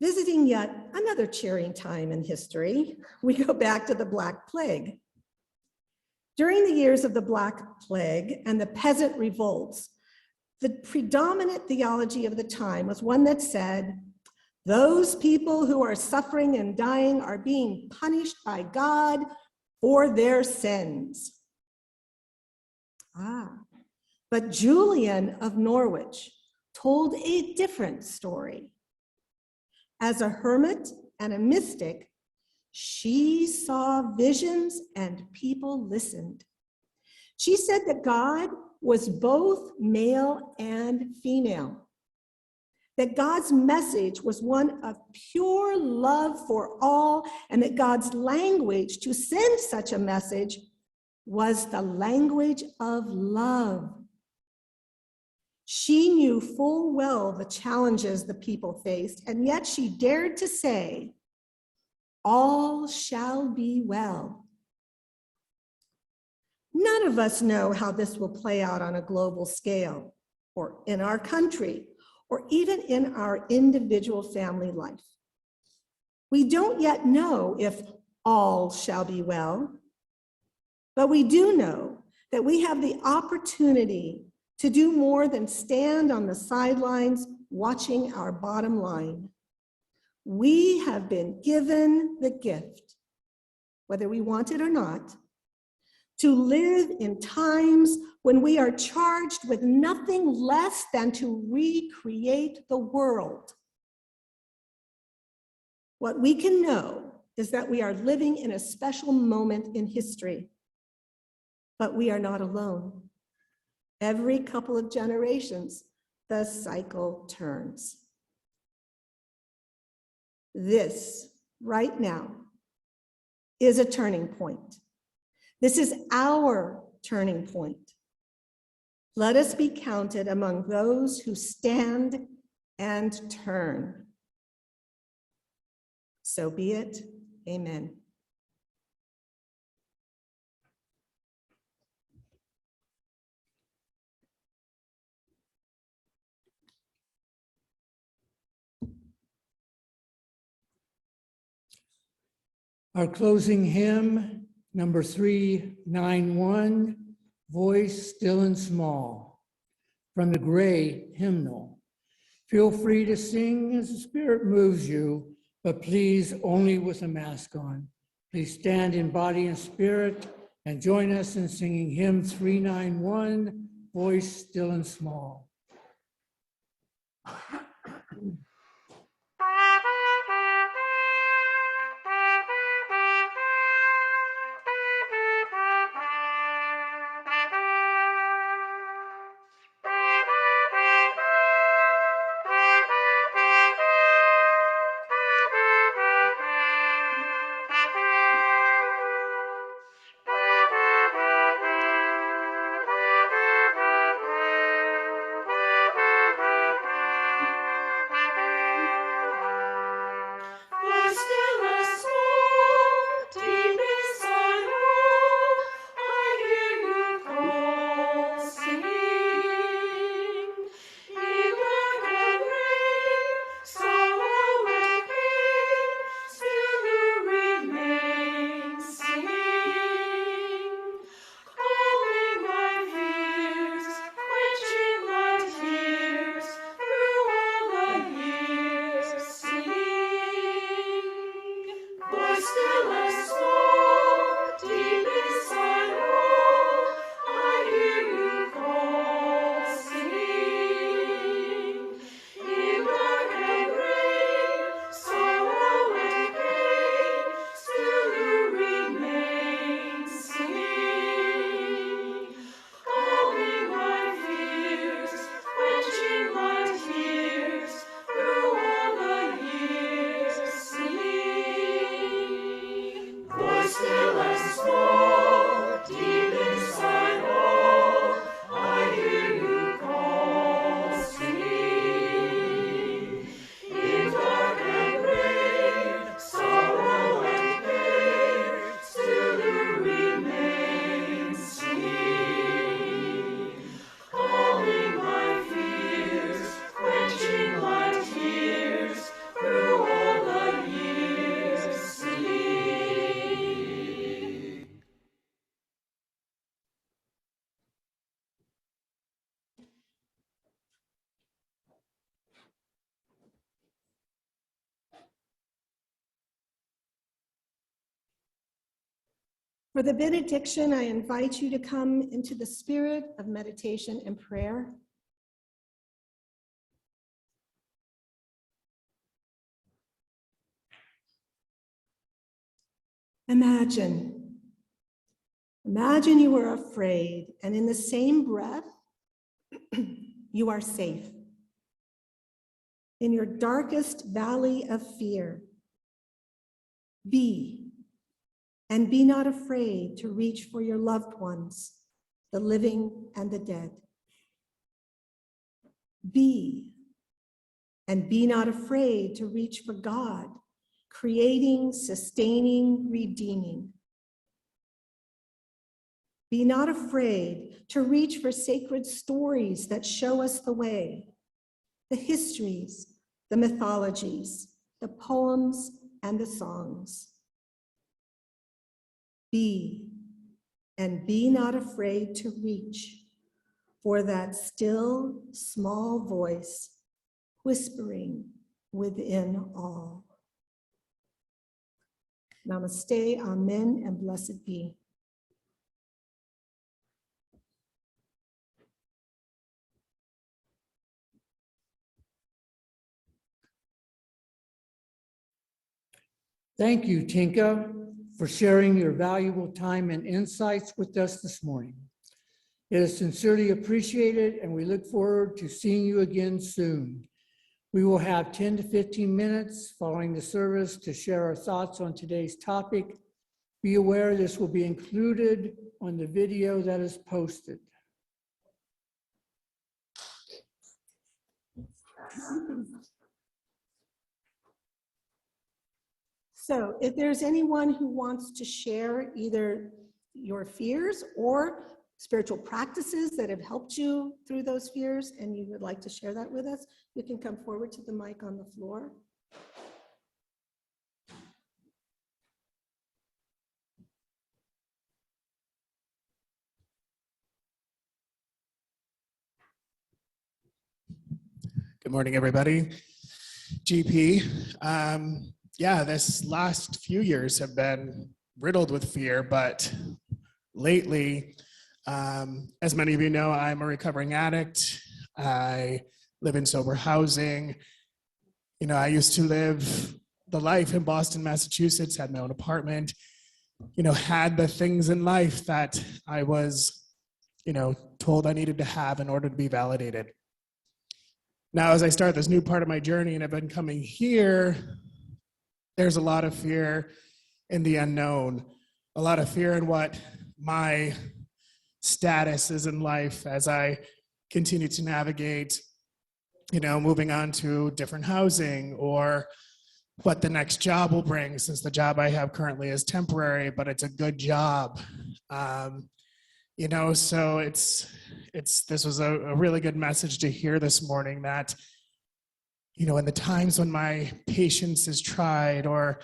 Visiting yet another cheering time in history, we go back to the Black Plague. During the years of the Black Plague and the peasant revolts, the predominant theology of the time was one that said, those people who are suffering and dying are being punished by God for their sins. But Julian of Norwich told a different story. As a hermit and a mystic, she saw visions and people listened. She said that God was both male and female, that God's message was one of pure love for all, and that God's language to send such a message was the language of love. She knew full well the challenges the people faced, and yet she dared to say, all shall be well. None of us know how this will play out on a global scale, or in our country, or even in our individual family life. We don't yet know if all shall be well, but we do know that we have the opportunity to do more than stand on the sidelines watching our bottom line. We have been given the gift, whether we want it or not, to live in times when we are charged with nothing less than to recreate the world. What we can know is that we are living in a special moment in history, but we are not alone. Every couple of generations, the cycle turns. This, right now, is a turning point. This is our turning point. Let us be counted among those who stand and turn. So be it. Amen. Our closing hymn, number 391, Voice Still and Small, from the Gray Hymnal. Feel free to sing as the Spirit moves you, but please only with a mask on. Please stand in body and spirit And join us in singing hymn 391, Voice Still and Small. For the benediction, I invite you to come into the spirit of meditation and prayer. Imagine you were afraid, and in the same breath, you are safe. In your darkest valley of fear, be not afraid to reach for your loved ones, the living and the dead. Be not afraid to reach for God, creating, sustaining, redeeming. Be not afraid to reach for sacred stories that show us the way, the histories, the mythologies, the poems, and the songs. Be not afraid to reach for that still, small voice whispering within all. Namaste, amen, and blessed be. Thank you, Tinka, for sharing your valuable time and insights with us this morning. It is sincerely appreciated, and we look forward to seeing you again soon. We will have 10 to 15 minutes following the service to share our thoughts on today's topic. Be aware this will be included on the video that is posted. So if there's anyone who wants to share either your fears or spiritual practices that have helped you through those fears and you would like to share that with us, you can come forward to the mic on the floor. Good morning, everybody. GP. Yeah, this last few years have been riddled with fear, but lately, as many of you know, I'm a recovering addict. I live in sober housing. You know, I used to live the life in Boston, Massachusetts, had my own apartment, you know, had the things in life that I was, you know, told I needed to have in order to be validated. Now, as I start this new part of my journey and I've been coming here, there's a lot of fear in the unknown, a lot of fear in what my status is in life as I continue to navigate, you know, moving on to different housing, or what the next job will bring, since the job I have currently is temporary, but it's a good job. You know, so this was a really good message to hear this morning, that, you know, in the times when my patience is tried, or,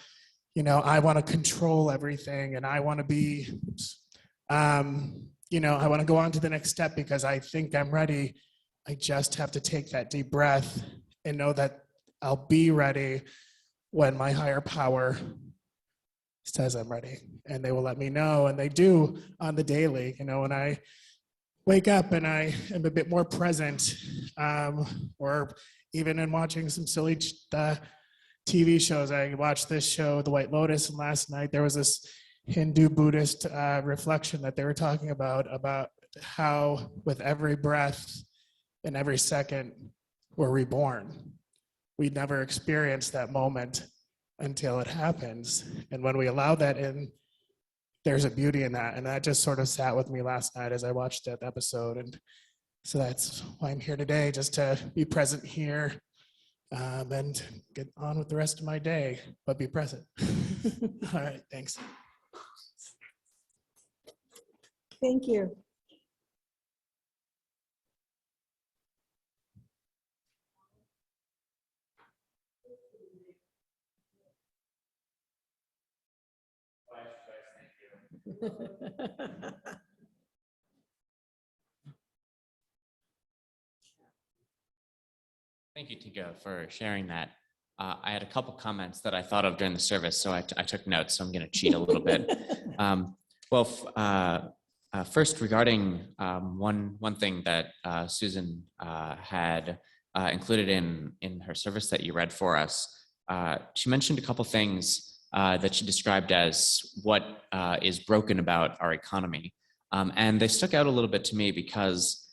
you know, I want to control everything and I want to be, you know, I want to go on to the next step because I think I'm ready. I just have to take that deep breath and know that I'll be ready when my higher power says I'm ready, and they will let me know, and they do on the daily. You know, when I wake up and I am a bit more present, or even in watching some silly TV shows. I watched this show, The White Lotus, and last night there was this Hindu Buddhist reflection that they were talking about how with every breath and every second we're reborn. We never experience that moment until it happens. And when we allow that in, there's a beauty in that. And that just sort of sat with me last night as I watched that episode. And so that's why I'm here today, just to be present here, and get on with the rest of my day, but be present. All right, thanks. Thank you. Thank you, Tinka, for sharing that. I had a couple comments that I thought of during the service, so I took notes, so I'm going to cheat a little bit. First, regarding one thing that Susan had included in her service that you read for us, she mentioned a couple things that she described as what is broken about our economy. And they stuck out a little bit to me because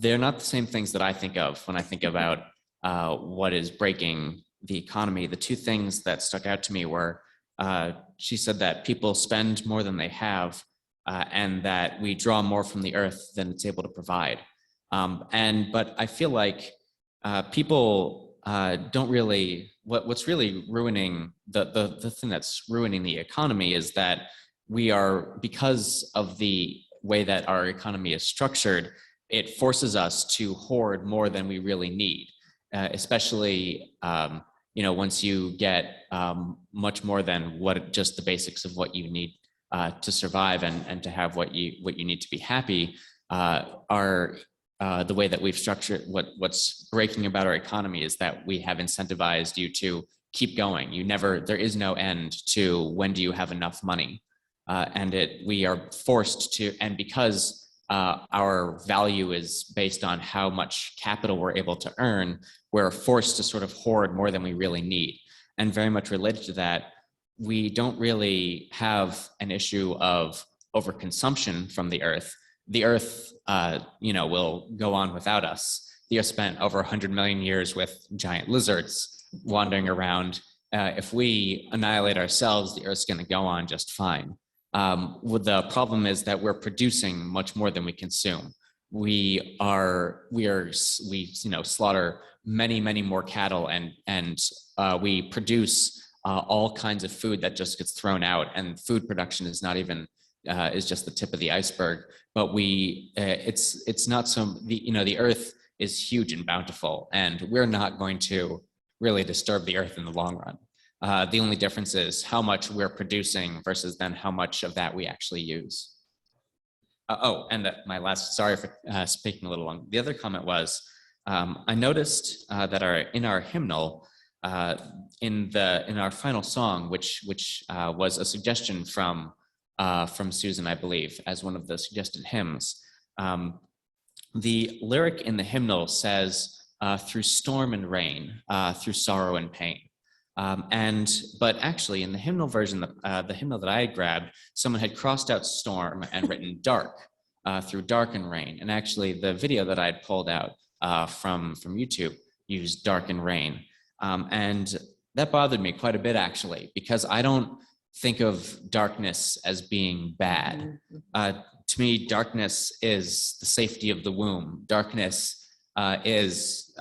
they're not the same things that I think of when I think about what is breaking the economy. The two things that stuck out to me were, she said that people spend more than they have, and that we draw more from the earth than it's able to provide. But I feel like people don't really, what's really ruining, the thing that's ruining the economy is that we are, because of the way that our economy is structured, it forces us to hoard more than we really need, especially you know, once you get much more than what just the basics of what you need to survive and to have what you need to be happy, are the way that we've structured what's breaking about our economy is that we have incentivized you to keep going. There is no end to when do you have enough money, and we are forced to, and because our value is based on how much capital we're able to earn, we're forced to sort of hoard more than we really need. And very much related to that, we don't really have an issue of overconsumption from the earth. The earth, you know, will go on without us. The earth spent over 100 million years with giant lizards wandering around. If we annihilate ourselves, the earth's going to go on just fine. The problem is that we're producing much more than we consume. We slaughter many more cattle, and we produce all kinds of food that just gets thrown out. And food production is not even is just the tip of the iceberg. But it's not the earth is huge and bountiful, and we're not going to really disturb the earth in the long run. The only difference is how much we're producing versus then how much of that we actually use. My last, sorry for speaking a little long. The other comment was, I noticed that in our hymnal, in our final song, which was a suggestion from from Susan, I believe, as one of the suggested hymns. The lyric in the hymnal says, through storm and rain, through sorrow and pain. But actually in the hymnal version, the hymnal that I had grabbed, someone had crossed out storm and written dark, through dark and rain. And actually the video that I had pulled out from YouTube used dark and rain. And that bothered me quite a bit, actually, because I don't think of darkness as being bad. To me, darkness is the safety of the womb. Darkness is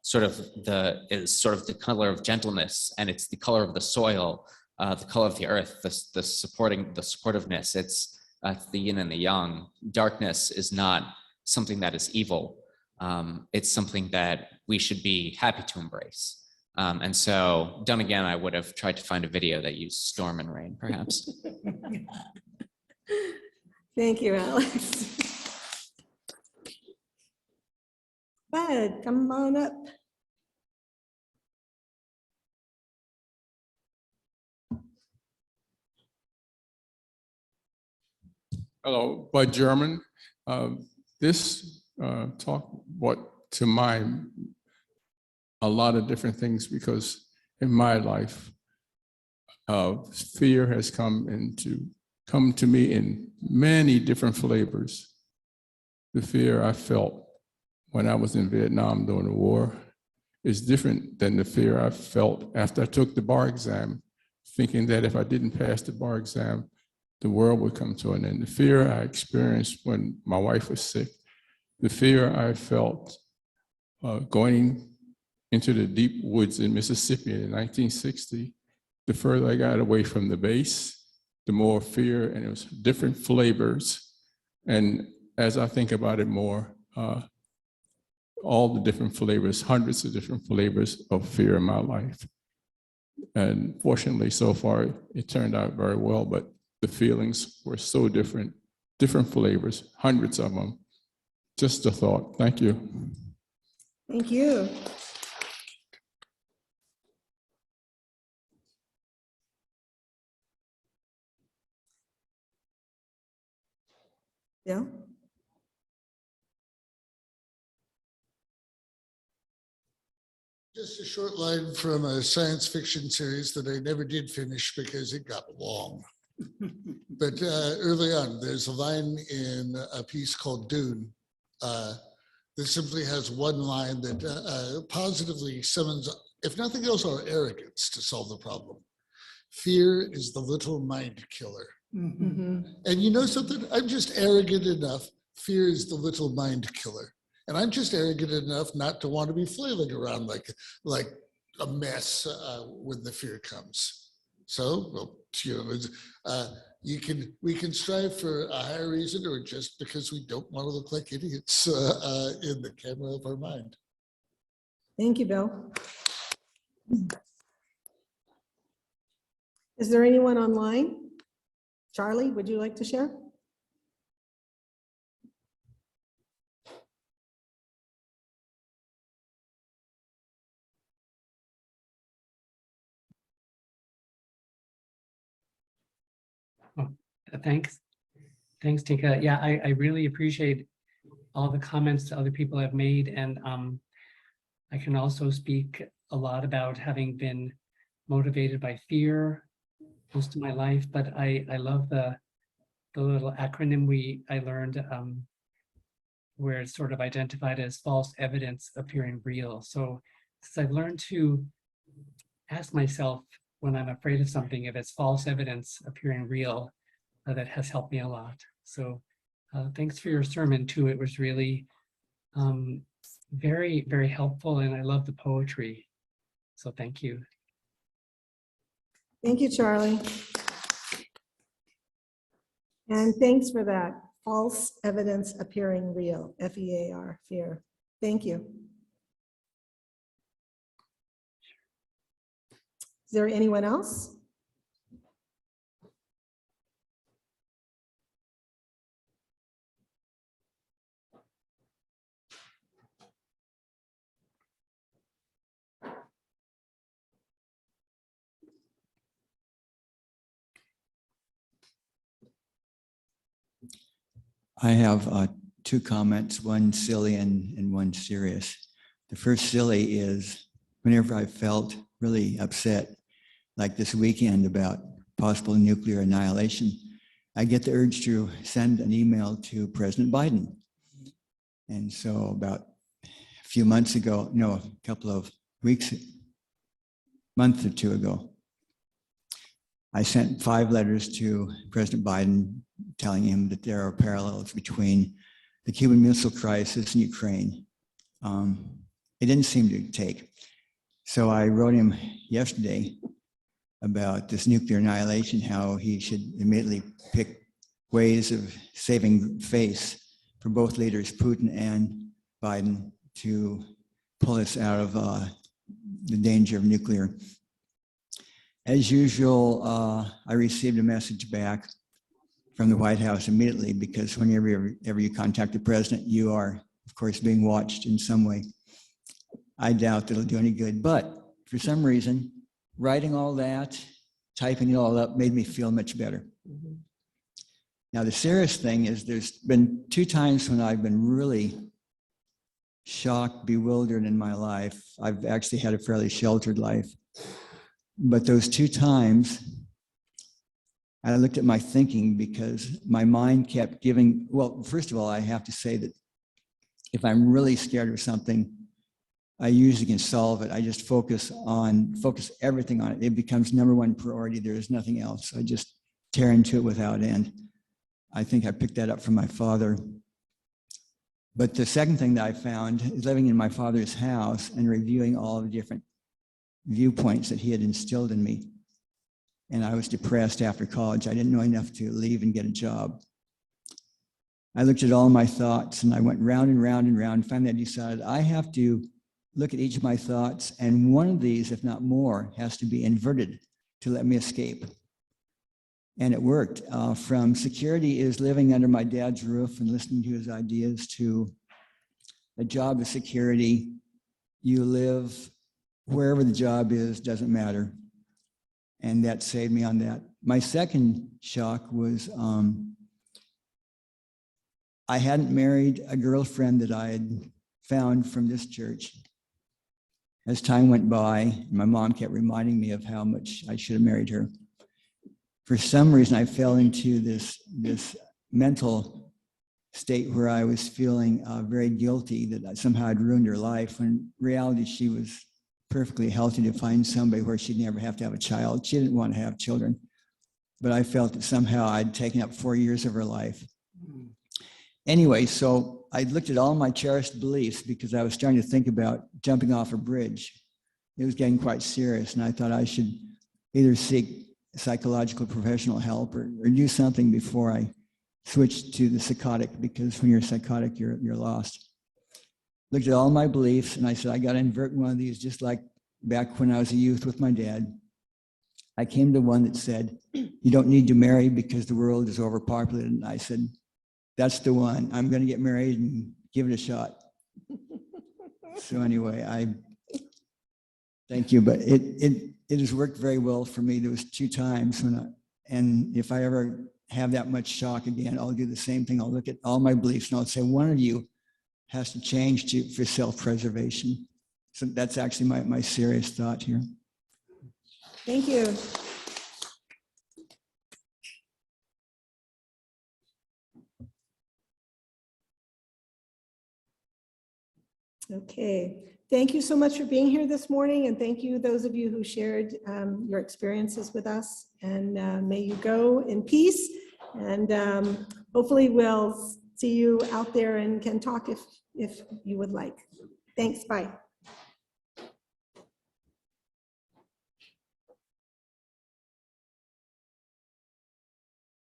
sort of the color of gentleness, and it's the color of the soil, the color of the earth, the supportiveness. It's the yin and the yang. Darkness is not something that is evil. It's something that we should be happy to embrace. And so, done again, I would have tried to find a video that used storm and rain, perhaps. Thank you, Alex. Bud, come on up. Hello, Bud German. This talk brought to mind a lot of different things, because in my life, fear has come to me in many different flavors. The fear I felt when I was in Vietnam during the war is different than the fear I felt after I took the bar exam, thinking that if I didn't pass the bar exam, the world would come to an end. The fear I experienced when my wife was sick, the fear I felt going into the deep woods in Mississippi in 1960, the further I got away from the base, the more fear, and it was different flavors. And as I think about it more, all the different flavors, hundreds of different flavors of fear in my life. And fortunately, so far, it turned out very well, but the feelings were so different, different flavors, hundreds of them. Just a thought. Thank you. Thank you. Yeah. Just a short line from a science fiction series that I never did finish because it got long. But early on, there's a line in a piece called Dune that simply has one line that positively summons, if nothing else, our arrogance to solve the problem. Fear is the little mind killer. Mm-hmm. And you know something? I'm just arrogant enough. Fear is the little mind killer. And I'm just arrogant enough not to want to be flailing around like a mess when the fear comes. So, well, you know, we can strive for a higher reason, or just because we don't want to look like idiots in the camera of our mind. Thank you, Bill. Is there anyone online? Charlie, would you like to share? Thanks. Thanks, Tinka. Yeah, I really appreciate all the comments that other people have made. And I can also speak a lot about having been motivated by fear most of my life, but I love the little acronym I learned where it's sort of identified as false evidence appearing real. So I've learned to ask myself when I'm afraid of something, if it's false evidence appearing real, that has helped me a lot. So thanks for your sermon too. It was really very, very helpful, and I love the poetry. So thank you. Thank you, Charlie. And thanks for that. False evidence appearing real, F-E-A-R, fear. Thank you. Is there anyone else? I have two comments, one silly and one serious. The first silly is whenever I felt really upset, like this weekend about possible nuclear annihilation, I get the urge to send an email to President Biden. And so about a few months ago, no, a couple of weeks, month or two ago, I sent 5 letters to President Biden telling him that there are parallels between the Cuban Missile Crisis and Ukraine. It didn't seem to take. So I wrote him yesterday about this nuclear annihilation, how he should immediately pick ways of saving face for both leaders, Putin and Biden, to pull us out of the danger of nuclear. As usual, I received a message back from the White House immediately, because whenever you contact the president, you are, of course, being watched in some way. I doubt that it'll do any good, but for some reason, writing all that, typing it all up made me feel much better. Mhm. Now, the serious thing is there's been 2 times when I've been really shocked, bewildered in my life. I've actually had a fairly sheltered life. But those 2 times, I looked at my thinking because my mind kept giving, well, first of all, I have to say that if I'm really scared of something, I usually can solve it. I just focus everything on it. It becomes #1 priority. There is nothing else. I just tear into it without end. I think I picked that up from my father. But the second thing that I found is living in my father's house and reviewing all of the different viewpoints that he had instilled in me. And I was depressed after college. I didn't know enough to leave and get a job. I looked at all my thoughts and I went round and round and round. Finally, I decided I have to look at each of my thoughts, and one of these, if not more, has to be inverted to let me escape. And it worked. From security is living under my dad's roof and listening to his ideas, to a job of security. You live wherever the job is, doesn't matter. And that saved me on that. My second shock was I hadn't married a girlfriend that I had found from this church. As time went by, my mom kept reminding me of how much I should have married her. For some reason, I fell into this mental state where I was feeling very guilty that somehow I'd ruined her life, when in reality she was perfectly healthy to find somebody where she'd never have to have a child. She didn't want to have children, but I felt that somehow I'd taken up 4 years of her life. Anyway, so I looked at all my cherished beliefs because I was starting to think about jumping off a bridge. It was getting quite serious, and I thought I should either seek psychological professional help or do something before I switched to the psychotic, because when you're psychotic, you're lost. Looked at all my beliefs, and I said, I got to invert one of these, just like back when I was a youth with my dad. I came to one that said, you don't need to marry because the world is overpopulated. And I said, that's the one. I'm going to get married and give it a shot. So anyway, thank you, but it has worked very well for me. There was 2 times and if I ever have that much shock again, I'll do the same thing. I'll look at all my beliefs and I'll say, one of you has to change for self-preservation. So that's actually my serious thought here. Thank you. Okay, thank you so much for being here this morning, and thank you those of you who shared your experiences with us, and may you go in peace, and hopefully we'll see you out there and can talk if you would like. Thanks, bye.